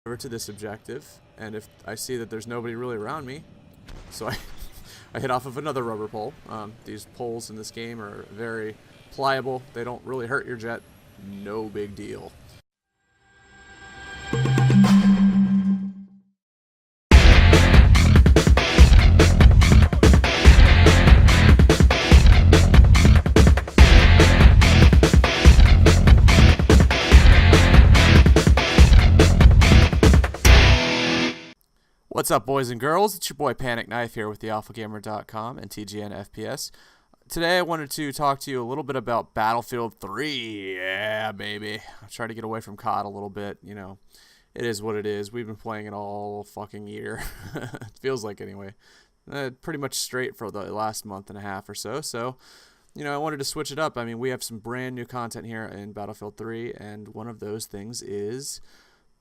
over to this objective, and if I see that there's nobody really around me, so I hit off of another rubber pole. These poles in this game are very pliable. They don't really hurt your jet. No big deal. What's up, boys and girls? It's your boy Panic Knife here with thealphagamer.com and TGN FPS. Today I wanted to talk to you a little bit about Battlefield 3. Yeah, baby. I'm trying to get away from COD a little bit. You know, it is what it is. We've been playing it all fucking year. It feels like, anyway. Pretty much straight for the last month and a half or so. So, you know, I wanted to switch it up. I mean, we have some brand new content here in Battlefield 3, and one of those things is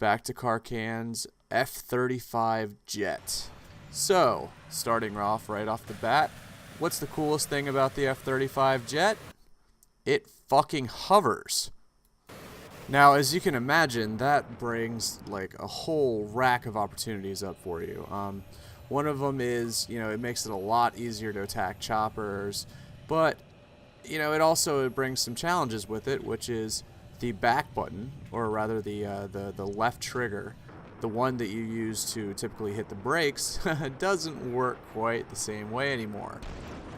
back to Karkand's F35 Jet. So, starting off right off the bat, what's the coolest thing about the F35 Jet? It fucking hovers. Now, as you can imagine, that brings like a whole rack of opportunities up for you. One of them is, you know, it makes it a lot easier to attack choppers, but, you know, it brings some challenges with it, which is the back button, or rather the left trigger, the one that you use to typically hit the brakes, doesn't work quite the same way anymore,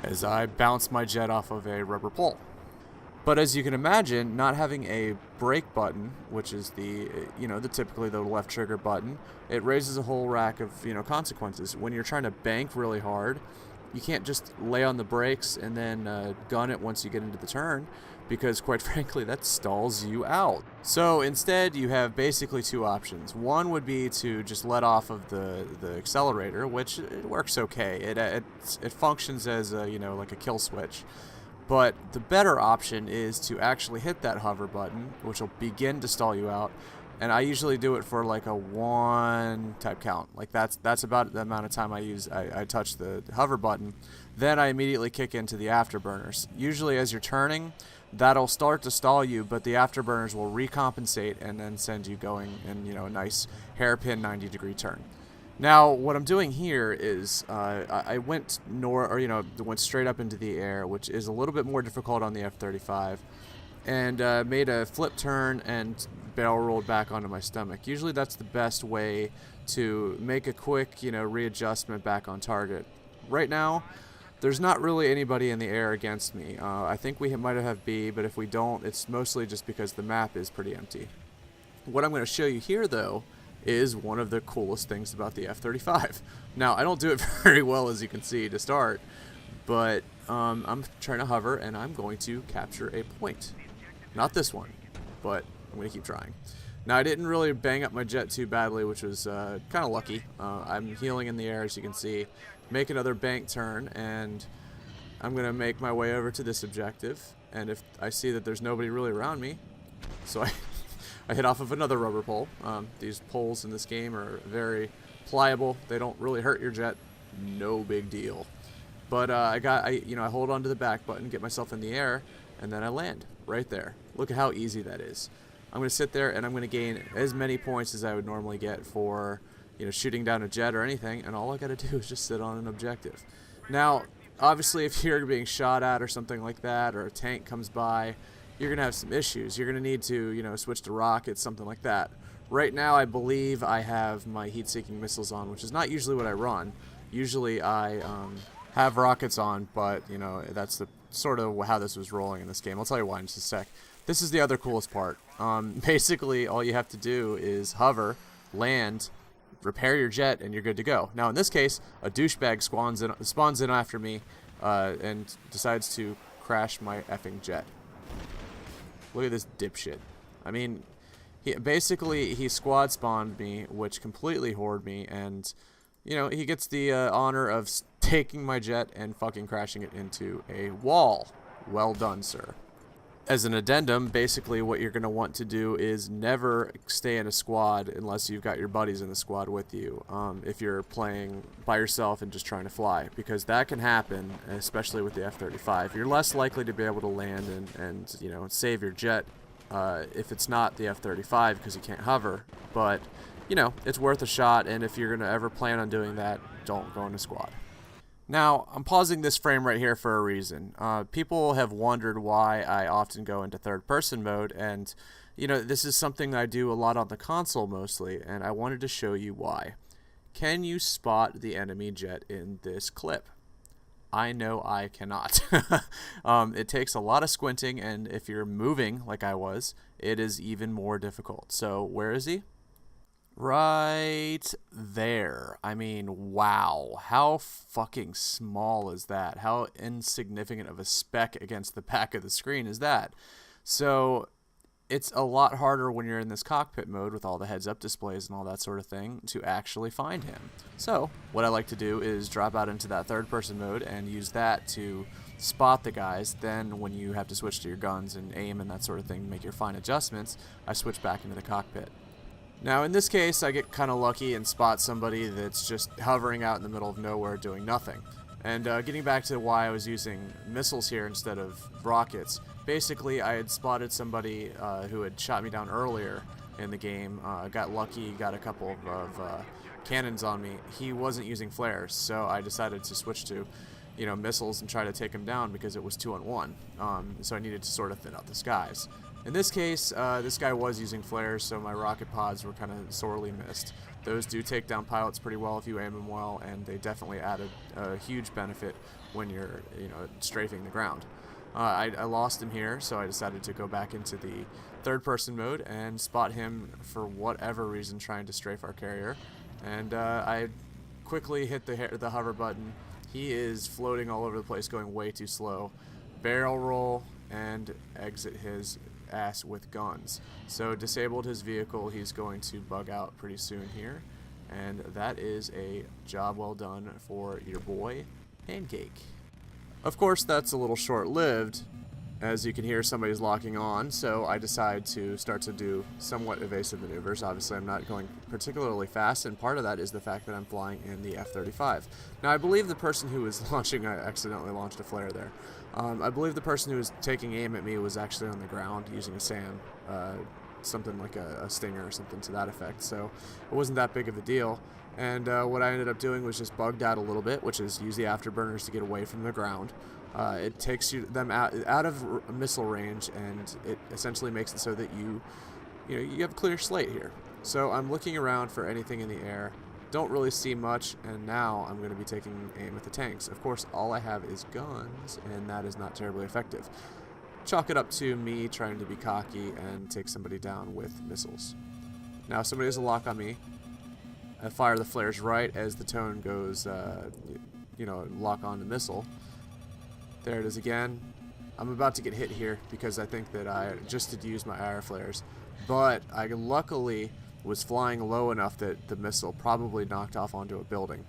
as I bounce my jet off of a rubber pole. But as you can imagine, not having a brake button, which is typically the left trigger button, it raises a whole rack of, consequences. When you're trying to bank really hard, you can't just lay on the brakes and then gun it once you get into the turn, because quite frankly that stalls you out. So instead you have basically two options. One would be to just let off of the accelerator, which it works okay. It functions as like a kill switch. But the better option is to actually hit that hover button, which will begin to stall you out. And I usually do it for like a 1 type count. Like that's about the amount of time I touch the hover button. Then I immediately kick into the afterburners. Usually as you're turning, that'll start to stall you, but the afterburners will recompensate and then send you going in, a nice hairpin 90-degree turn. Now, what I'm doing here is I went went straight up into the air, which is a little bit more difficult on the F-35, and made a flip turn and barrel rolled back onto my stomach. Usually that's the best way to make a quick, readjustment back on target. Right now, there's not really anybody in the air against me. I think we might have B, but if we don't, it's mostly just because the map is pretty empty. What I'm going to show you here, though, is one of the coolest things about the F-35. Now, I don't do it very well, as you can see, to start, but I'm trying to hover, and I'm going to capture a point. Not this one, but I'm going to keep trying. Now, I didn't really bang up my jet too badly, which was kind of lucky. I'm healing in the air, as you can see. Make another bank turn, and I'm going to make my way over to this objective, and if I see that there's nobody really around me, so I hit off of another rubber pole. These poles in this game are very pliable. They don't really hurt your jet. No big deal. But I hold on to the back button, get myself in the air, and then I land right there. Look at how easy that is. I'm going to sit there and I'm going to gain as many points as I would normally get for shooting down a jet or anything, and all I got to do is just sit on an objective. Now, obviously, if you're being shot at or something like that, or a tank comes by, you're going to have some issues. You're going to need to, switch to rockets, something like that. Right now, I believe I have my heat-seeking missiles on, which is not usually what I run. Usually, I have rockets on, but, that's the sort of how this was rolling in this game. I'll tell you why in just a sec. This is the other coolest part. Basically, all you have to do is hover, land, repair your jet, and you're good to go. Now, in this case, a douchebag spawns in after me and decides to crash my effing jet. Look at this dipshit. I mean, he squad spawned me, which completely whored me, and, he gets the honor of taking my jet and fucking crashing it into a wall. Well done, sir. As an addendum, basically what you're going to want to do is never stay in a squad unless you've got your buddies in the squad with you, if you're playing by yourself and just trying to fly, because that can happen, especially with the F-35. You're less likely to be able to land and save your jet if it's not the F-35 because you can't hover, but you know, it's worth a shot, and if you're going to ever plan on doing that, don't go in a squad. Now, I'm pausing this frame right here for a reason. People have wondered why I often go into third-person mode, and, you know, this is something I do a lot on the console mostly, and I wanted to show you why. Can you spot the enemy jet in this clip? I know I cannot. It takes a lot of squinting, and if you're moving like I was, it is even more difficult. So, where is he? Right there. I mean, wow. How fucking small is that? How insignificant of a speck against the back of the screen is that? So it's a lot harder when you're in this cockpit mode with all the heads-up displays and all that sort of thing to actually find him. So what I like to do is drop out into that third-person mode and use that to spot the guys. Then when you have to switch to your guns and aim and that sort of thing, make your fine adjustments, I switch back into the cockpit. Now, in this case, I get kind of lucky and spot somebody that's just hovering out in the middle of nowhere doing nothing. And getting back to why I was using missiles here instead of rockets, basically I had spotted somebody who had shot me down earlier in the game, got lucky, got a couple of cannons on me. He wasn't using flares, so I decided to switch to, you know, missiles and try to take him down because it was 2-on-1. So I needed to sort of thin out the skies. In this case, this guy was using flares, so my rocket pods were kind of sorely missed. Those do take down pilots pretty well if you aim them well, and they definitely added a huge benefit when you're, you know, strafing the ground. I lost him here, so I decided to go back into the third-person mode and spot him for whatever reason trying to strafe our carrier. And I quickly hit the hover button. He is floating all over the place, going way too slow. Barrel roll and exit his ass with guns. So disabled his vehicle. He's going to bug out pretty soon here, and that is a job well done for your boy Pancake. Of course, that's a little short-lived. As you can hear, somebody's locking on, so I decide to start to do somewhat evasive maneuvers. Obviously, I'm not going particularly fast, and part of that is the fact that I'm flying in the F35. Now, I believe the person who was launching, I accidentally launched a flare there. I believe the person who was taking aim at me was actually on the ground using a SAM, something like a Stinger or something to that effect, so it wasn't that big of a deal. And what I ended up doing was just bugged out a little bit, which is use the afterburners to get away from the ground. It takes them out of missile range, and it essentially makes it so that you have a clear slate here. So I'm looking around for anything in the air. Don't really see much, and now I'm going to be taking aim at the tanks. Of course, all I have is guns, and that is not terribly effective. Chalk it up to me trying to be cocky and take somebody down with missiles. Now somebody has a lock on me. I fire the flares right as the tone goes, lock on the missile. There it is again. I'm about to get hit here because I think that I just did use my IR flares, but I luckily was flying low enough that the missile probably knocked off onto a building.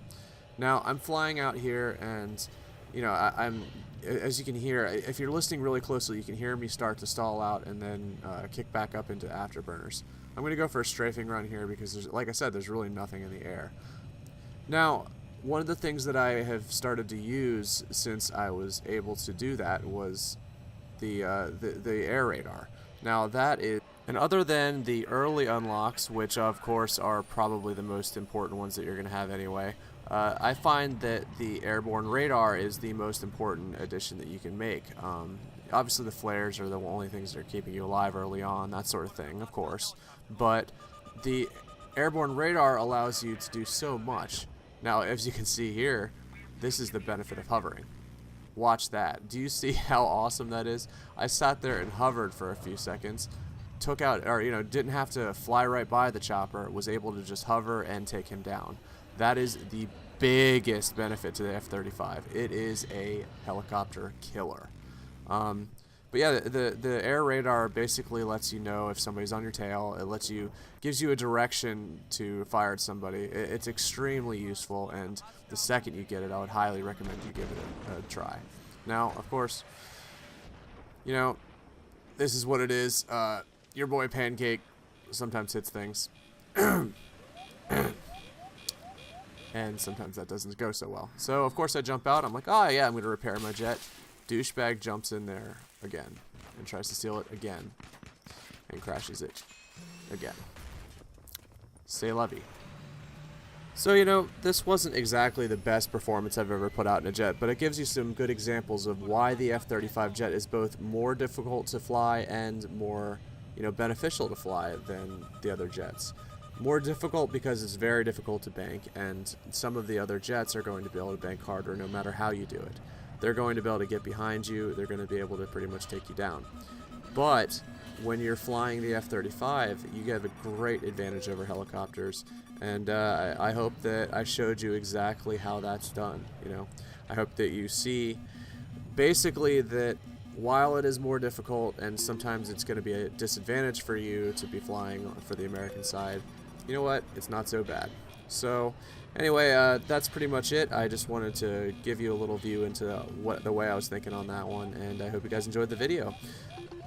Now I'm flying out here, and I'm as you can hear, if you're listening really closely, you can hear me start to stall out and then kick back up into afterburners. I'm going to go for a strafing run here because, like I said, there's really nothing in the air. Now, one of the things that I have started to use since I was able to do that was the air radar. Now that is, and other than the early unlocks, which of course are probably the most important ones that you're going to have anyway, I find that the airborne radar is the most important addition that you can make. Obviously the flares are the only things that are keeping you alive early on, that sort of thing, of course. But the airborne radar allows you to do so much. Now, as you can see here, this is the benefit of hovering. Watch that. Do you see how awesome that is? I sat there and hovered for a few seconds, took out, or didn't have to fly right by the chopper, was able to just hover and take him down. That is the biggest benefit to the F-35. It is a helicopter killer. But yeah, the air radar basically lets you know if somebody's on your tail. It gives you a direction to fire at somebody. It's extremely useful, and the second you get it, I would highly recommend you give it a try. Now, of course, this is what it is. Your boy Pancake sometimes hits things. And sometimes that doesn't go so well. So, of course, I jump out. I'm like, oh, yeah, I'm going to repair my jet. Douchebag jumps in there again and tries to steal it again and crashes it again. C'est la vie. So, you know, this wasn't exactly the best performance I've ever put out in a jet, but it gives you some good examples of why the F-35 jet is both more difficult to fly and more, you know, beneficial to fly than the other jets. More difficult because it's very difficult to bank, and some of the other jets are going to be able to bank harder no matter how you do it. They're going to be able to get behind you, they're going to be able to pretty much take you down. But when you're flying the F-35, you have a great advantage over helicopters, and I hope that I showed you exactly how that's done. You know, I hope that you see basically that while it is more difficult and sometimes it's going to be a disadvantage for you to be flying for the American side, you know what? It's not so bad. So anyway, that's pretty much it. I just wanted to give you a little view into the way I was thinking on that one, and I hope you guys enjoyed the video.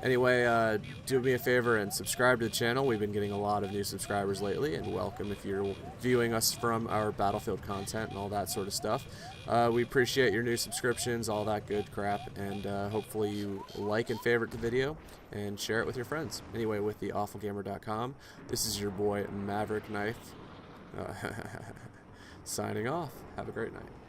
Anyway, do me a favor and subscribe to the channel. We've been getting a lot of new subscribers lately, and welcome if you're viewing us from our Battlefield content and all that sort of stuff. We appreciate your new subscriptions, all that good crap, and hopefully you like and favorite the video and share it with your friends. Anyway, with the awfulgamer.com, this is your boy Maverick Knife signing off. Have a great night.